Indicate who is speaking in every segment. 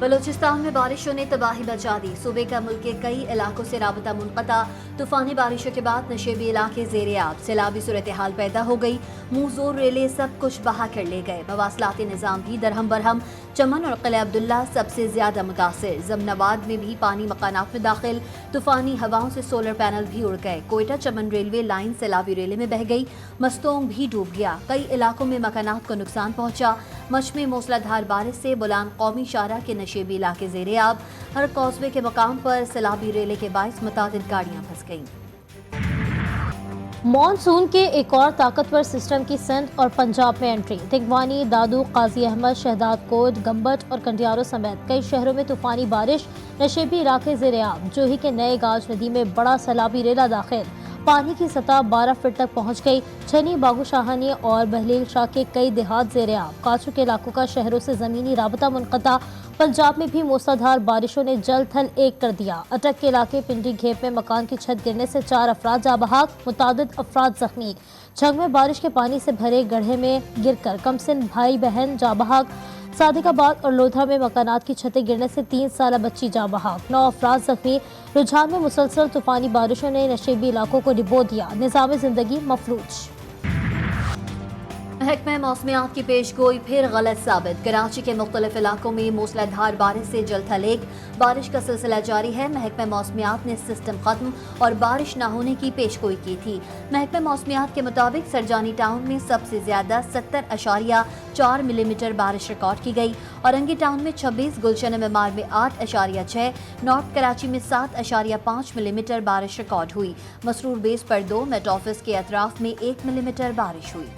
Speaker 1: बलूचिस्तान में बारिशों ने तबाही मचा दी। सूबे का मुल्क के कई इलाकों से राबता मुनक़ता। तूफानी बारिशों के बाद नशेबी इलाके ज़ेरे आब। सैलाबी सूरत हाल पैदा हो गई। मुंह जोर रेले सब कुछ बहा कर ले गए। मवासलाती निज़ाम भी दरहम बरहम। चमन और किला अब्दुल्ला सबसे ज्यादा मुतासिर। जमनाबाद में भी पानी मकानात में दाखिल। तूफानी हवाओं से सोलर पैनल भी उड़ गए। कोयटा चमन रेलवे लाइन सैलाबी रेले में बह गई। मस्तोंग भी डूब गया। कई इलाकों में मकानात को नुकसान पहुंचा। मच में मूसलाधार बारिश से बुलान कौमी शाहरा के नशेबी इलाके ज़ेरे आब। हर कॉजवे के मकाम पर सैलाबी रेले के बाइस मुतादिद गाड़ियां फंस गईं।
Speaker 2: मॉनसून के एक और ताकतवर सिस्टम की सिंध और पंजाब में एंट्री। तिगवानी, दादू, काजी अहमद, शहदाद कोट, गम्बट और कंडियारों समेत कई शहरों में तूफानी बारिश। नशेबी इलाके ज़ेरे आब। जोही के नए गाज नदी में बड़ा सैलाबी रेला दाखिल। पानी की सतह 12 फीट तक पहुंच गई। छनी, बागू शाहानी और बहलील शाह के कई देहात ज़ेरे आब। काचू के इलाकों का शहरों से ज़मीनी राबता मुनक़ता। पंजाब में भी मूसलाधार बारिशों ने जल थल एक कर दिया। अटक के इलाके पिंडी घेप में मकान की छत गिरने से 4 अफराद जा बहाक, मुतादिद अफराद जख्मी। झंग में बारिश के पानी से भरे गड्ढे में गिरकर कमसिन भाई बहन जा बहाक। सादिकाबाद और लोधा में मकानात की छतें गिरने से 3 साल बच्ची जा बहाक, 9 अफराद जख्मी। रुझान में मुसलसल तूफानी बारिशों ने नशेबी इलाकों को डिबो दिया। निज़ाम ज़िंदगी मफलूज।
Speaker 1: महकमा मौसमियात की पेशगोई फिर गलत साबित। कराची के मुख्तलिफ इलाकों में मूसलाधार बारिश से जल थलेग। बारिश का सिलसिला जारी है। महकमा मौसमियात ने सिस्टम खत्म और बारिश न होने की पेशगोई की थी। महकमा मौसमियात के मुताबिक सरजानी टाउन में सबसे ज्यादा 70.4 मिलीमीटर बारिश रिकॉर्ड की गई। औरंगी टाउन में 26, गुलशन मेमार में 8.6, नॉर्थ कराची में 7.5 मिलीमीटर बारिश रिकॉर्ड हुई। मसरूर बेस पर 2, मेट ऑफिस के अतराफ में 1 मिलीमीटर बारिश हुई।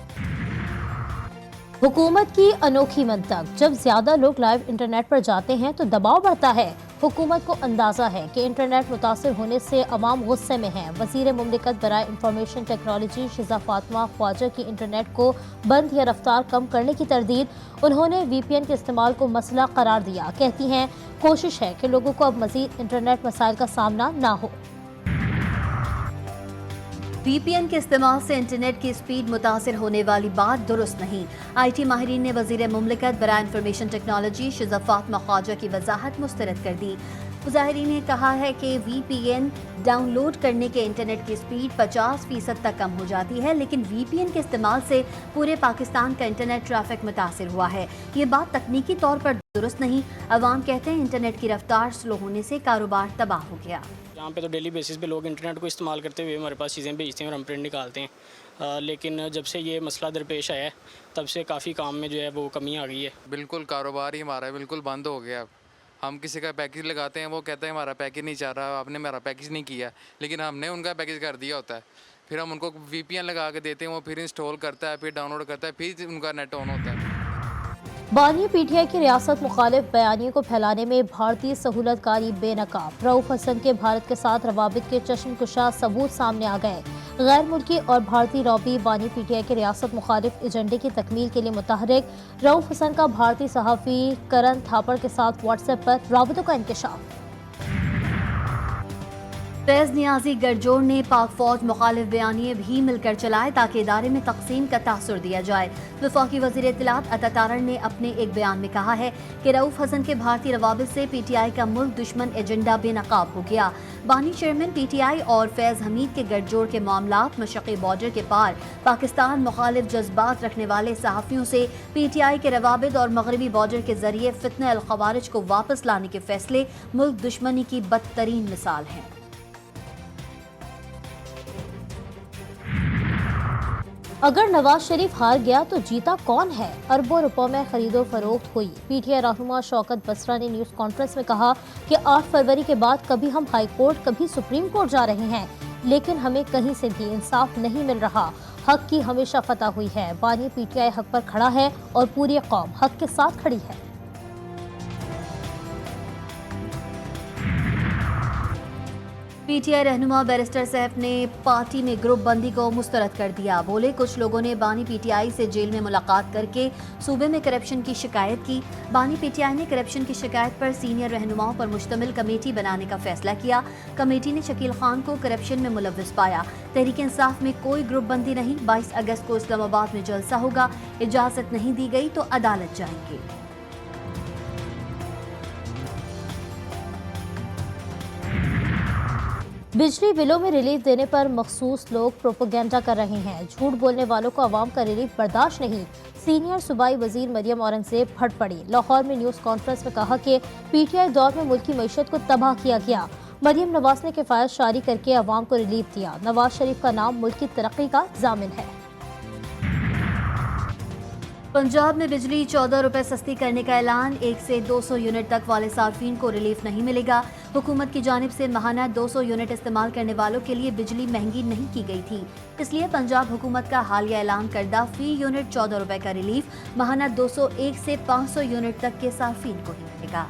Speaker 2: हुकूमत की अनोखी मंतक। जब ज्यादा लोग लाइव इंटरनेट पर जाते हैं तो दबाव बढ़ता है। हुकूमत को अंदाजा है कि इंटरनेट मुतासिर होने से अवाम गुस्से में है। वज़ीर मुमलिकत बराए इंफॉर्मेशन टेक्नोलॉजी शिजा फातिमा ख्वाजा की इंटरनेट को बंद या रफ्तार कम करने की तरदीद। उन्होंने VPN के इस्तेमाल को मसला करार दिया। कहती हैं कोशिश है कि लोगों को अब मज़ीद इंटरनेट मसाइल का सामना ना हो।
Speaker 1: VPN के इस्तेमाल से इंटरनेट की स्पीड मुतासिर होने वाली बात दुरुस्त नहीं। IT माहिरीन ने वज़ीर मुमलिकत बराए इंफॉर्मेशन टेक्नोलॉजी शिजा फातिमा ख्वाजा की वजाहत मुस्तरद कर दी। मुजाहिरीन ने कहा है कि VPN डाउनलोड करने के इंटरनेट की स्पीड 50% तक कम हो जाती है, लेकिन VPN के इस्तेमाल से पूरे पाकिस्तान का इंटरनेट ट्रैफिक मुतासिर हुआ है। ये बात तकनीकी तौर पर दुरुस्त नहीं। अवाम कहते हैं इंटरनेट की रफ्तार स्लो होने से कारोबार तबाह हो गया।
Speaker 3: यहाँ पे तो डेली बेसिस पे लोग इंटरनेट को इस्तेमाल करते हुए हमारे पास चीज़ें भेजते हैं और हम प्रिंट निकालते हैं। लेकिन जब से ये मसला दरपेश आया है तब से काफ़ी काम में जो है वो कमी आ गई है।
Speaker 4: बिल्कुल कारोबार ही हमारा बिल्कुल बंद हो गया। हम किसी का पैकेज लगाते हैं, वो कहते हैं हमारा पैकेज नहीं चाह रहा, आपने हमारा पैकेज नहीं किया, लेकिन हमने उनका पैकेज कर दिया होता है। फिर हम उनको VPN लगा के देते हैं, वो फिर इंस्टॉल करता है, फिर डाउनलोड करता है, फिर उनका नेट ऑन होता है।
Speaker 2: बानी PTI की रियासत मुखालिफ बयानियों को फैलाने में भारतीय सहूलतकारी बेनकाब। रऊफ हसन के भारत के साथ रवाबित के चश्मकुशा सबूत सामने आ गए। गैर मुल्की और भारतीय लॉबी बानी PTI के रियासत मुखालिफ एजेंडे की तकमील के लिए मुतहरिक। रऊफ हसन का भारतीय सहाफ़ी करण थापड़ के साथ व्हाट्सएप पर राबतों का इंकशाफ।
Speaker 1: फैज नियाजी गठजोड़ ने पाक फौज मुखालिफ बयानिए भी मिलकर चलाए ताकि इदारे में तकसीम का तासुर दिया जाए। वफाकी वज़ीर इत्तलात अता तारड़ ने अपने एक बयान में कहा है कि रऊफ हसन के भारतीय रवाबित से PTI का मुल्क दुश्मन एजेंडा बेनकाब हो गया। बानी चेयरमैन PTI और फैज हमीद के गठजोड़ के मामलात मशरक़ी बॉर्डर के पार पाकिस्तान मुखालिफ जज्बात रखने वाले सहाफ़ियों से PTI के रवाबित और मगरबी बॉर्डर के जरिए फितना अल खवारिज को वापस लाने के फैसले मुल्क दुश्मनी की बदतरीन मिसाल हैं।
Speaker 2: अगर नवाज शरीफ हार गया तो जीता कौन है? अरबों रुपयों में खरीदो फरोख्त हुई। PTI रहनुमा शौकत बसरा ने न्यूज़ कॉन्फ्रेंस में कहा कि 8 फरवरी के बाद कभी हम हाई कोर्ट कभी सुप्रीम कोर्ट जा रहे हैं, लेकिन हमें कहीं से भी इंसाफ नहीं मिल रहा। हक की हमेशा फतह हुई है। बानी PTI हक पर खड़ा है और पूरी कौम हक के साथ खड़ी है।
Speaker 1: PTI रहनुमा बैरिस्टर सैफ ने पार्टी में ग्रुप बंदी को मुस्तरद कर दिया। बोले कुछ लोगों ने बानी PTI से जेल में मुलाकात करके सूबे में करप्शन की शिकायत की। बानी PTI ने करप्शन की शिकायत पर सीनियर रहनुमाओं पर मुश्तमिल कमेटी बनाने का फैसला किया। कमेटी ने शकील खान को करप्शन में मुलव्विस पाया। तहरीक इंसाफ में कोई ग्रुप बंदी नहीं। 22 अगस्त को इस्लामाबाद में जलसा होगा। इजाजत नहीं दी गई तो अदालत जाएंगे।
Speaker 2: बिजली बिलों में रिलीफ देने पर मखसूस लोग प्रोपेगेंडा कर रहे हैं। झूठ बोलने वालों को अवाम का रिलीफ बर्दाश्त नहीं। सीनियर सूबाई वजीर मरियम औरंगजेब फट पड़ी। लाहौर में न्यूज़ कॉन्फ्रेंस में कहा कि पीटीआई दौर में मुल्क की मईशत को तबाह किया गया। मरियम नवाज ने किफ़ायत जारी करके अवाम को रिलीफ दिया। नवाज शरीफ का नाम मुल्क की तरक्की का जामिन है।
Speaker 1: पंजाब में बिजली 14 रुपए सस्ती करने का ऐलान। 1 से 200 यूनिट तक वाले सार्फिन को रिलीफ नहीं मिलेगा। हुकूमत की जानिब से माहाना 200 यूनिट इस्तेमाल करने वालों के लिए बिजली महंगी नहीं की गई थी, इसलिए पंजाब हुकूमत का हालिया ऐलान करदा फी यूनिट 14 रुपए का रिलीफ माहाना 201 से 500 यूनिट तक के सार्फिन को ही मिलेगा।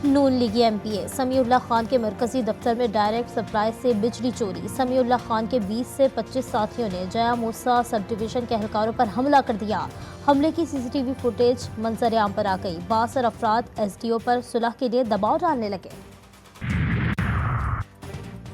Speaker 2: नून लीगी एमपीए समीउल्लाह खान के मरकजी दफ्तर में डायरेक्ट सप्लाई से बिजली चोरी। समीउल्लाह खान के 20 से 25 साथियों ने जया मूसा सब डिवीजन के एहलकारों पर हमला कर दिया। हमले की सीसीटीवी फुटेज मंजर आम पर आ गई। 62 अफराद एसडीओ पर सुलह के लिए दबाव डालने लगे।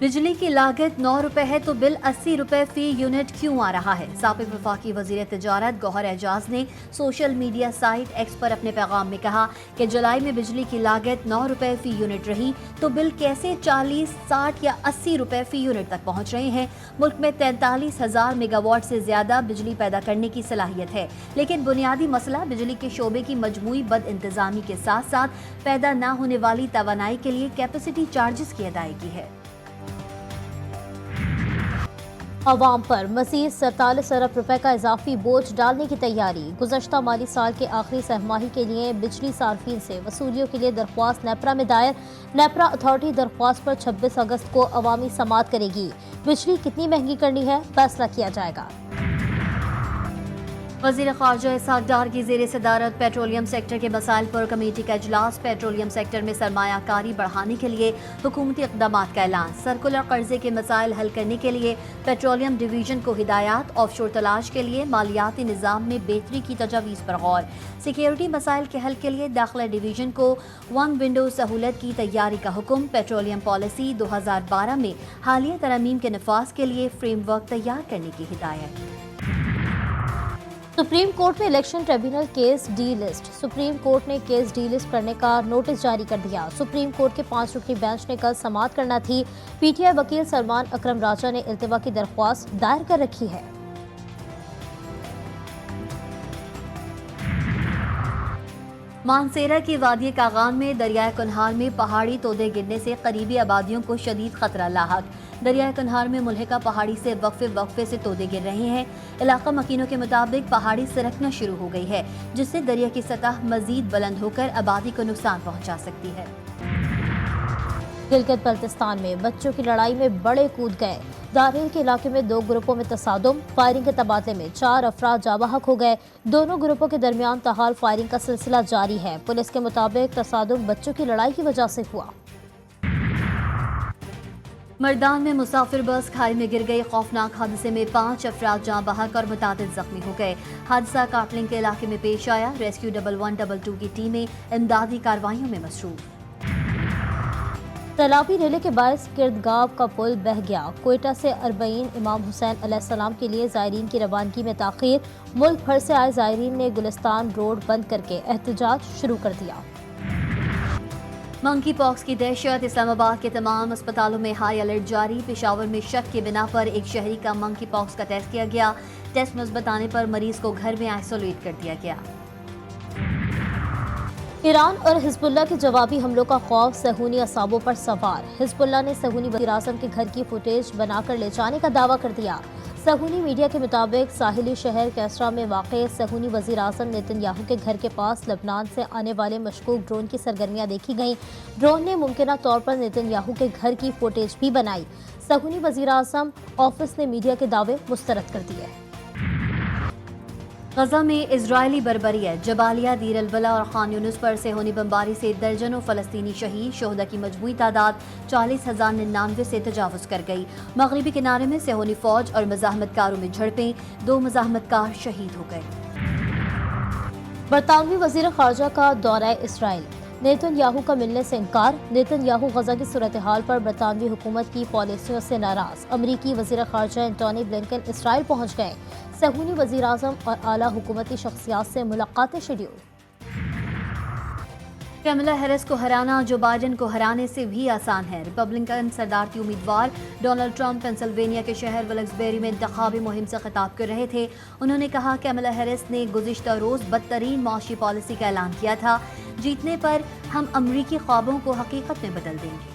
Speaker 1: बिजली की लागत 9 रुपए है तो बिल 80 रुपए फी यूनिट क्यों आ रहा है? साबिक वफाकी वजीर तिजारत गौहर एजाज ने सोशल मीडिया साइट एक्स पर अपने पैगाम में कहा कि जुलाई में बिजली की लागत 9 रुपए फी यूनिट रही तो बिल कैसे 40, 60 या 80 रुपए फी यूनिट तक पहुंच रहे हैं। मुल्क में 43,000 मेगावाट से ज्यादा बिजली पैदा करने की सलाहियत है, लेकिन बुनियादी मसला बिजली के शोबे की मजमूई बद इंतजामी के साथ साथ पैदा न होने वाली तवानाई के लिए कैपेसिटी चार्जेस की अदायगी है।
Speaker 2: अवाम पर मज़ीद 47 अरब रुपए का इजाफी बोझ डालने की तैयारी। गुज़श्ता माली साल के आखिरी सहमाही के लिए बिजली सार्फिन से वसूलियों के लिए दरख्वास्त नेपरा में दायर। नेपरा अथॉरिटी दरख्वास्त पर 26 अगस्त को अवामी समाअत करेगी। बिजली कितनी महंगी करनी है फैसला किया जाएगा।
Speaker 1: वज़ीर ख़ारजा इसहाक़ डार की ज़ेर सदारत पेट्रोलियम सेक्टर के मसाइल पर कमेटी का इजलास। पेट्रोलियम सेक्टर में सरमायाकारी बढ़ाने के लिए हुकूमती इक़दामात का ऐलान। सर्कुलर कर्जे के मसाइल हल करने के लिए पेट्रोलियम डिवीजन को हिदायत। ऑफशोर तलाश के लिए मालियाती निज़ाम में बेहतरी की तजावीज़ पर गौर। सिक्योरिटी मसाइल के हल के लिए दाखिला डिवीजन को 1 विंडो सहूलत की तैयारी का हुक्म। पेट्रोलियम पॉलिसी 2012 में हालिया तरमीम के नफाज के लिए फ्रेमवर्क तैयार करने की हिदायत।
Speaker 2: सुप्रीम कोर्ट में election tribunal case D list. Supreme court ने केस डी लिस्ट करने का नोटिस जारी कर दिया। सुप्रीम कोर्ट के 5 रुकनी बेंच ने कल समाअत करना थी। पीटीआई वकील सलमान अकरम राजा ने इल्तिवा की दरख्वास्त दायर कर रखी है।
Speaker 1: मानसेरा की वादी कागान में दरियाए कुन्हार में पहाड़ी तोदे गिरने से करीबी आबादियों को शदीद खतरा लाहक। दरियाए कुन्हार में मुल्हिका पहाड़ी से वक्फे से तोदे गिर रहे हैं। इलाका मकीनों के मुताबिक पहाड़ी सरकना शुरू हो गई है, जिससे दरिया की सतह मजीद बुलंद होकर आबादी को नुकसान पहुंचा सकती है।
Speaker 2: गिलगित बल्तिस्तान में बच्चों की लड़ाई में बड़े कूद गए। दारेल के इलाके में 2 ग्रुपों में तसादुम। फायरिंग के तबादले में 4 अफराद जाबाहक हो गए। दोनों ग्रुपों के दरमियान तहाल फायरिंग का सिलसिला जारी है। पुलिस के मुताबिक तसादुम बच्चों की लड़ाई की वजह से हुआ।
Speaker 1: मर्दान में मुसाफिर बस खाई में गिर गई। खौफनाक हादसे में 5 अफराद जाँ बहक और मुतादिद जख्मी हो गए। हादसा काटलिंग के इलाके में पेश आया। रेस्क्यू 1122 की टीमें इमदादी कार्रवाइयों में मसरूफ।
Speaker 2: सैलाबी रेले के बायस किरदगाव का पुल बह गया। कोयटा से 40 इमाम हुसैन अलैहिस्सलाम के लिए ज़ायरीन की रवानगी में ताख़ीर। मुल्क भर से आए ज़ायरीन ने गुलिस्तान रोड बंद करके एहतजाज शुरू कर दिया।
Speaker 1: मंकी पॉक्स की दहशत। इस्लामाबाद के तमाम अस्पतालों में हाई अलर्ट जारी। पेशावर में शक के बिना पर एक शहरी का मंकी पॉक्स का टेस्ट किया गया। टेस्ट मुस्बत आने पर मरीज को घर में आइसोलेट कर दिया गया।
Speaker 2: ईरान और हिजबुल्लाह के जवाबी हमलों का खौफ सहूनी असाबों पर सवार। हिजबुल्लाह ने सहूनी वज़ीर-ए-आज़म के घर की फुटेज बनाकर ले जाने का दावा कर दिया। सहूनी मीडिया के मुताबिक साहिली शहर कैसरा में वाक़े सहूनी वज़ीर-ए-आज़म नेतन्याहू के घर के पास लबनान से आने वाले मशकूक ड्रोन की सरगर्मियां देखी गईं। ड्रोन ने मुमकिना तौर पर नेतन्याहू के घर की फुटेज भी बनाई। सहूनी वज़ीर-ए-आज़म ऑफिस ने मीडिया के दावे मुस्तरद कर दिए।
Speaker 1: गजा में इजरायली बर्बरियत। जबालिया, दीर अल-बला और खान यूनुस पर सेहूनी बमबारी से दर्जनों फ़लस्तीनी शहीद। शोहदा की मजमूई तादाद 40,099 से तजावुज़ कर गई। मगरबी किनारे में सेहूनी फौज और मज़ाहमतकारों में झड़पें। 2 मज़ाहमतकार शहीद हो गए।
Speaker 2: बरतानवी वज़ीर ख़ारजा का दौरा इसराइल। नेतन्याहू का मिलने से इनकार। नेतन्याहू गजा की सूरत हाल पर बरतानवी हुकूमत की पॉलिसियों से नाराज़। अमरीकी वज़ीर ख़ारजा एंटोनी ब्लिंकन इसराइल पहुँच गए। सहूनी वज़ीर-ए-आज़म और आला हुकूमती शख्सियात से मुलाकातें शेड्यूल।
Speaker 1: कमला हैरिस को हराना जो बाइडेन को हराने से भी आसान है। रिपब्लिकन सदारती उम्मीदवार डोनाल्ड ट्रंप पेंसिल्वेनिया के शहर विल्क्स-बेरी में इंतखाबी मुहिम से खिताब कर रहे थे। उन्होंने कहा कमला हैरिस ने गुज़िश्ता रोज़ बदतरीन माशी पॉलिसी का ऐलान किया था। जीतने पर हम अमरीकी ख्वाबों को हकीकत में बदल देंगे।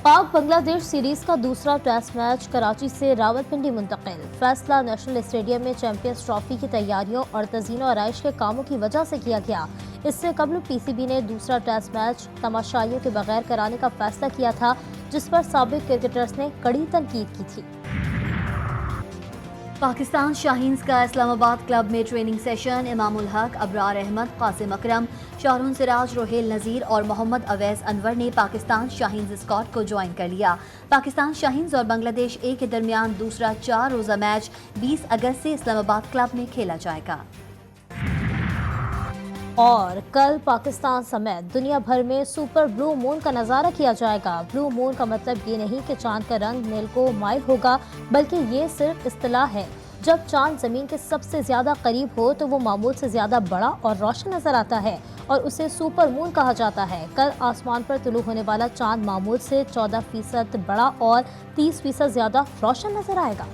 Speaker 2: पाक बांग्लादेश सीरीज का दूसरा टेस्ट मैच कराची से रावलपिंडी मुंतकिल। फैसला नेशनल स्टेडियम में चैंपियंस ट्रॉफी की तैयारियों और तज़ीन आराइश के कामों की वजह से किया गया। इससे कबल पीसीबी ने दूसरा टेस्ट मैच तमाशाइयों के बगैर कराने का फैसला किया था, जिस पर साबिक क्रिकेटर्स ने कड़ी तनकीद की थी।
Speaker 1: पाकिस्तान शाहीन्स का इस्लामाबाद क्लब में ट्रेनिंग सेशन। इमामुल हक, अबरार अहमद, कासिम अकरम, शारून सिराज, रोहेल नज़ीर और मोहम्मद अवैस अनवर ने पाकिस्तान शाहीन्स स्क्वाड को ज्वाइन कर लिया। पाकिस्तान शाहीन्स और बांग्लादेश ए के दरमियान दूसरा 4 रोज़ा मैच 20 अगस्त से इस्लामाबाद क्लब में खेला जाएगा।
Speaker 2: और कल पाकिस्तान समेत दुनिया भर में सुपर ब्लू मून का नज़ारा किया जाएगा। ब्लू मून का मतलब ये नहीं कि चांद का रंग नील को माइल होगा, बल्कि ये सिर्फ इस्तिलाह है। जब चांद ज़मीन के सबसे ज़्यादा करीब हो तो वो मामूल से ज़्यादा बड़ा और रोशन नज़र आता है और उसे सुपर मून कहा जाता है। कल आसमान पर तुलू होने वाला चांद मामूल से 14% बड़ा और 30% ज़्यादा रोशन नज़र आएगा।